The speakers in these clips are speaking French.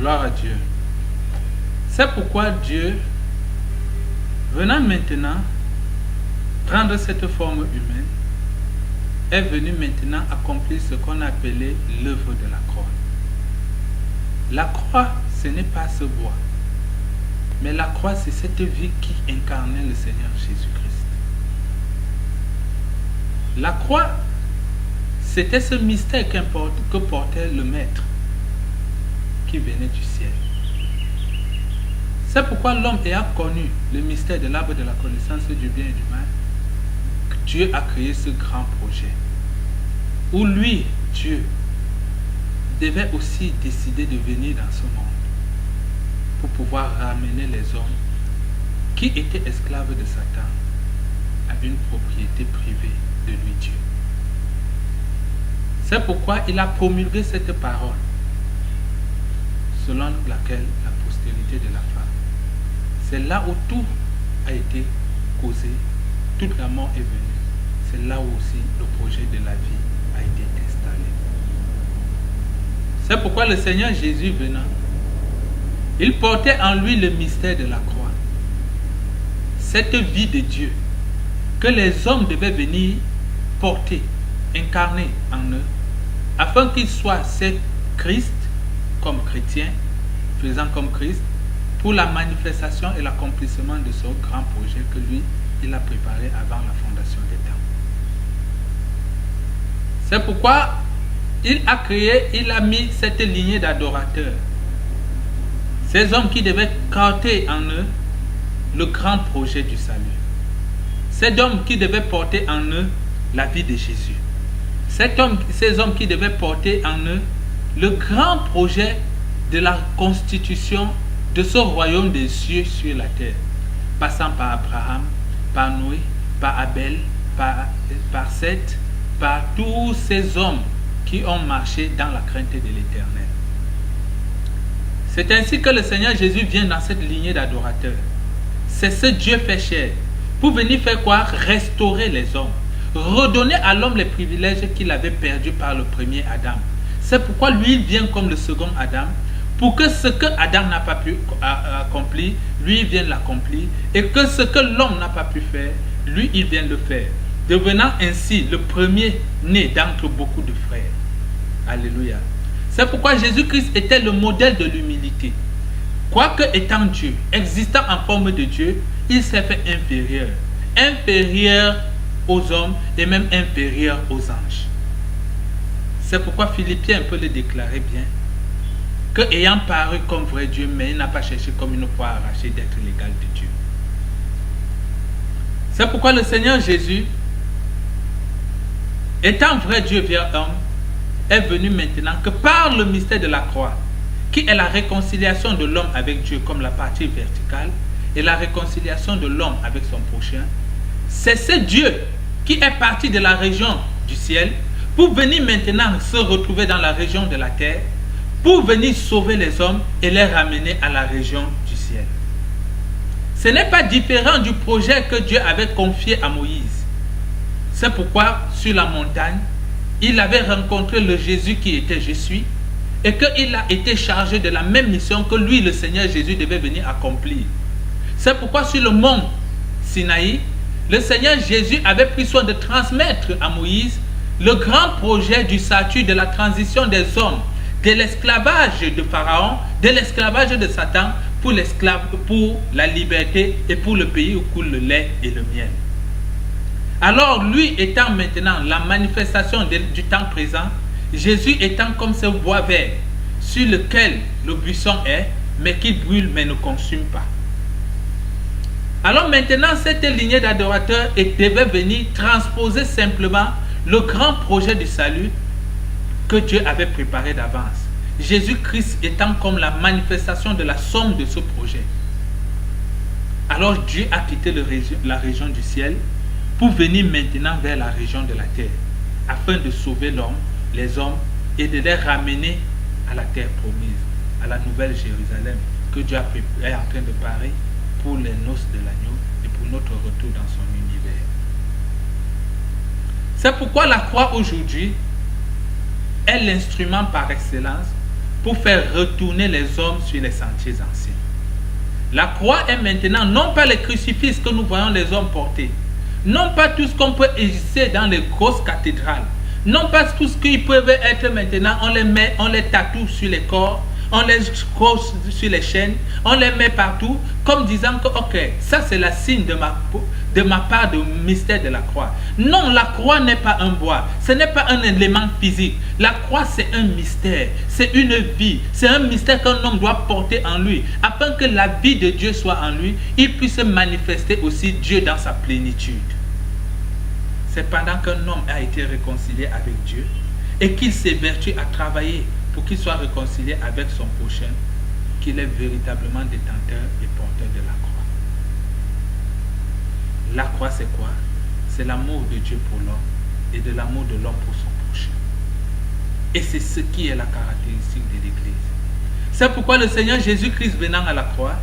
Gloire à Dieu. C'est pourquoi Dieu, venant maintenant prendre cette forme humaine, est venu maintenant accomplir ce qu'on appelait l'œuvre de la croix. La croix, ce n'est pas ce bois, mais la croix, c'est cette vie qui incarnait le Seigneur Jésus-Christ. La croix, c'était ce mystère que portait le Maître qui venait du ciel. C'est pourquoi l'homme ayant connu le mystère de l'arbre de la connaissance du bien et du mal, Dieu a créé ce grand projet où lui, Dieu, devait aussi décider de venir dans ce monde pour pouvoir ramener les hommes qui étaient esclaves de Satan à une propriété privée de lui, Dieu. C'est pourquoi il a promulgué cette parole selon laquelle la postérité de la femme. C'est là où tout a été causé, toute la mort est venue. C'est là où aussi le projet de la vie a été installé. C'est pourquoi le Seigneur Jésus venant, il portait en lui le mystère de la croix. Cette vie de Dieu que les hommes devaient venir porter, incarner en eux, afin qu'ils soient ces Christ comme chrétiens, faisant comme Christ, pour la manifestation et l'accomplissement de ce grand projet que lui, il a préparé avant la fondation des temps. C'est pourquoi il a créé, il a mis cette lignée d'adorateurs. Ces hommes qui devaient porter en eux le grand projet du salut. Ces hommes qui devaient porter en eux la vie de Jésus. Ces hommes qui devaient porter en eux le grand projet de la constitution de ce royaume des cieux sur la terre, passant par Abraham, par Noé, par Abel, par Seth, par tous ces hommes qui ont marché dans la crainte de l'Éternel. C'est ainsi que le Seigneur Jésus vient dans cette lignée d'adorateurs. C'est ce Dieu fait chair pour venir faire quoi? Restaurer les hommes, redonner à l'homme les privilèges qu'il avait perdus par le premier Adam. C'est pourquoi lui il vient comme le second Adam, pour que ce que Adam n'a pas pu accomplir, lui il vient l'accomplir, et que ce que l'homme n'a pas pu faire, lui il vient le faire, devenant ainsi le premier né d'entre beaucoup de frères. Alléluia. C'est pourquoi Jésus-Christ était le modèle de l'humilité. Quoique étant Dieu, existant en forme de Dieu, il s'est fait inférieur. Inférieur aux hommes et même inférieur aux anges. C'est pourquoi Philippiens peut le déclarer bien, que ayant paru comme vrai Dieu, mais il n'a pas cherché comme une fois arraché d'être l'égal de Dieu. C'est pourquoi le Seigneur Jésus, étant vrai Dieu vers homme, est venu maintenant que par le mystère de la croix, qui est la réconciliation de l'homme avec Dieu comme la partie verticale, et la réconciliation de l'homme avec son prochain, c'est ce Dieu qui est parti de la région du ciel pour venir maintenant se retrouver dans la région de la terre, pour venir sauver les hommes et les ramener à la région du ciel. Ce n'est pas différent du projet que Dieu avait confié à Moïse. C'est pourquoi sur la montagne, il avait rencontré le Jésus qui était Je suis, et qu'il a été chargé de la même mission que lui, le Seigneur Jésus, devait venir accomplir. C'est pourquoi sur le mont Sinaï, le Seigneur Jésus avait pris soin de transmettre à Moïse le grand projet du statut de la transition des hommes, de l'esclavage de Pharaon, de l'esclavage de Satan, pour la liberté et pour le pays où coule le lait et le miel. Alors lui étant maintenant la manifestation du temps présent, Jésus étant comme ce bois vert sur lequel le buisson est, mais qui brûle mais ne consume pas. Alors maintenant, cette lignée d'adorateurs devait venir transposer simplement le grand projet du salut que Dieu avait préparé d'avance. Jésus-Christ étant comme la manifestation de la somme de ce projet. Alors Dieu a quitté la région du ciel pour venir maintenant vers la région de la terre, afin de sauver l'homme, les hommes, et de les ramener à la terre promise, à la nouvelle Jérusalem que Dieu est en train de préparer pour les noces de l'agneau et pour notre retour dans son univers. C'est pourquoi la croix aujourd'hui est l'instrument par excellence pour faire retourner les hommes sur les sentiers anciens. La croix est maintenant non pas les crucifixes que nous voyons les hommes porter, non pas tout ce qu'on peut ériger dans les grosses cathédrales, non pas tout ce qui peut être maintenant, on les tatoue sur les corps, on les crosse sur les chaînes, on les met partout, comme disant que ok, ça c'est la signe de ma part de mystère de la croix. Non, la croix n'est pas un bois, ce n'est pas un élément physique. La croix c'est un mystère, c'est une vie, c'est un mystère qu'un homme doit porter en lui, afin que la vie de Dieu soit en lui, il puisse manifester aussi Dieu dans sa plénitude. C'est pendant qu'un homme a été réconcilié avec Dieu et qu'il s'évertue à travailler pour qu'il soit réconcilié avec son prochain, qu'il est véritablement détenteur et porteur de la croix. La croix, c'est quoi? C'est l'amour de Dieu pour l'homme et de l'amour de l'homme pour son prochain. Et c'est ce qui est la caractéristique de l'Église. C'est pourquoi le Seigneur Jésus-Christ venant à la croix,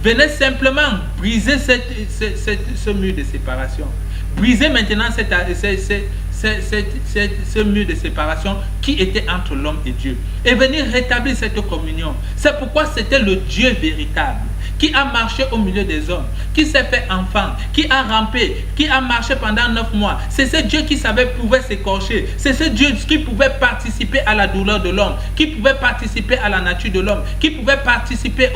venait simplement briser ce mur de séparation. Briser maintenant ce mur de séparation qui était entre l'homme et Dieu et venir rétablir cette communion. C'est pourquoi c'était le Dieu véritable qui a marché au milieu des hommes, qui s'est fait enfant, qui a rampé, qui a marché pendant 9 mois. C'est ce Dieu qui pouvait s'écorcher. C'est ce Dieu qui pouvait participer à la douleur de l'homme, qui pouvait participer à la nature de l'homme, qui pouvait participer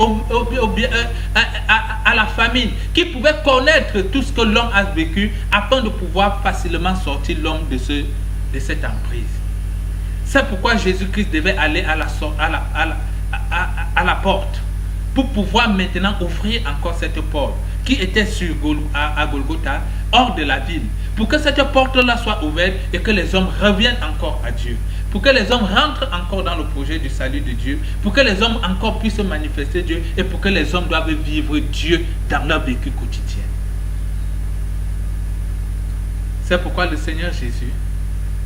à la famine, qui pouvait connaître tout ce que l'homme a vécu afin de pouvoir facilement sortir l'homme de cette emprise. C'est pourquoi Jésus-Christ devait aller à la porte pour pouvoir maintenant ouvrir encore cette porte qui était à Golgotha, hors de la ville, pour que cette porte-là soit ouverte et que les hommes reviennent encore à Dieu, pour que les hommes rentrent encore dans le projet du salut de Dieu, pour que les hommes encore puissent manifester Dieu et pour que les hommes doivent vivre Dieu dans leur vécu quotidien. C'est pourquoi le Seigneur Jésus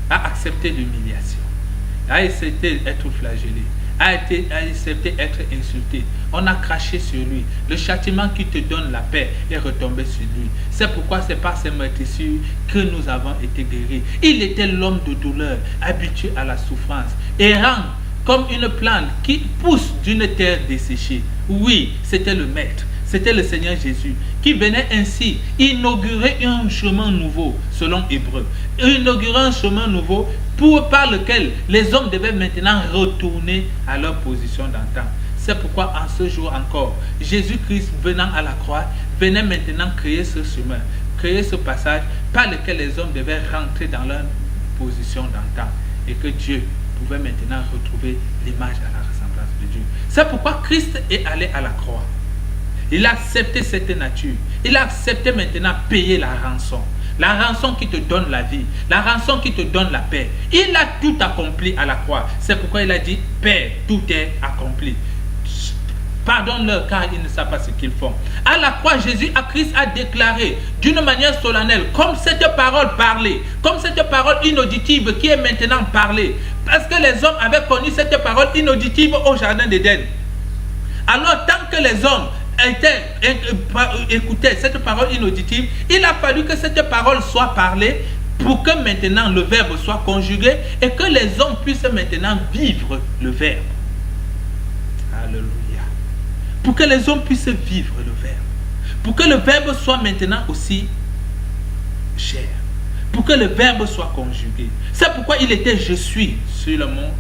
a accepté l'humiliation, a accepté d'être flagellé, a accepté d'être insulté. On a craché sur lui. Le châtiment qui te donne la paix est retombé sur lui. C'est pourquoi c'est par ses meurtrissures que nous avons été guéris. Il était l'homme de douleur, habitué à la souffrance, errant comme une plante qui pousse d'une terre desséchée. Oui, c'était le Maître. C'était le Seigneur Jésus qui venait ainsi inaugurer un chemin nouveau, selon Hébreu. Inaugurer un chemin nouveau par lequel les hommes devaient maintenant retourner à leur position d'antan. C'est pourquoi en ce jour encore, Jésus-Christ venant à la croix, venait maintenant créer ce chemin, créer ce passage par lequel les hommes devaient rentrer dans leur position d'antan et que Dieu pouvait maintenant retrouver l'image à la ressemblance de Dieu. C'est pourquoi Christ est allé à la croix. Il a accepté cette nature. Il a accepté maintenant payer la rançon. La rançon qui te donne la vie. La rançon qui te donne la paix. Il a tout accompli à la croix. C'est pourquoi il a dit, Père, tout est accompli. Pardonne-leur car ils ne savent pas ce qu'ils font. À la croix, Christ a déclaré d'une manière solennelle, comme cette parole parlée, comme cette parole inauditive qui est maintenant parlée. Parce que les hommes avaient connu cette parole inauditive au jardin d'Éden. Alors, tant que les hommes écoutaient cette parole inauditive, il a fallu que cette parole soit parlée pour que maintenant le verbe soit conjugué et que les hommes puissent maintenant vivre le verbe. Alléluia. Pour que les hommes puissent vivre le verbe. Pour que le verbe soit maintenant aussi chair. Pour que le verbe soit conjugué. C'est pourquoi il était je suis sur le mont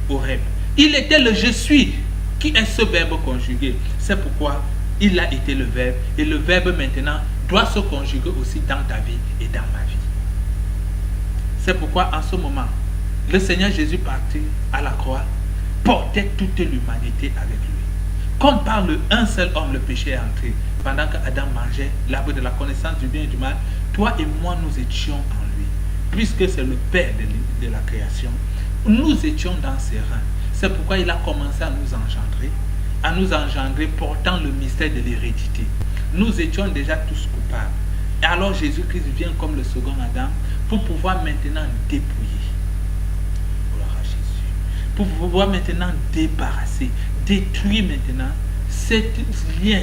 Horeb. Il était le je suis qui est ce verbe conjugué. C'est pourquoi il a été le verbe. Et le verbe maintenant doit se conjuguer aussi dans ta vie et dans ma vie. C'est pourquoi en ce moment, le Seigneur Jésus parti à la croix portait toute l'humanité avec lui. Comme par un seul homme le péché est entré, pendant qu'Adam mangeait l'arbre de la connaissance du bien et du mal, toi et moi nous étions en lui. Puisque c'est le Père de la création, nous étions dans ses reins. C'est pourquoi il a commencé à nous engendrer portant le mystère de l'hérédité. Nous étions déjà tous coupables. Et alors Jésus-Christ vient comme le second Adam pour pouvoir maintenant dépouiller. Gloire à Jésus. Pour pouvoir maintenant débarrasser, détruire maintenant cet lien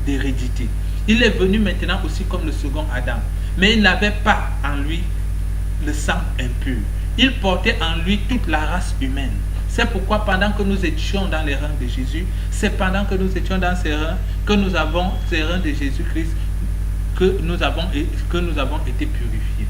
d'hérédité. Il est venu maintenant aussi comme le second Adam. Mais il n'avait pas en lui le sang impur. Il portait en lui toute la race humaine. C'est pourquoi pendant que nous étions dans les reins de Jésus, c'est pendant que nous étions dans ces reins que nous avons ces reins de Jésus-Christ que nous avons été purifiés.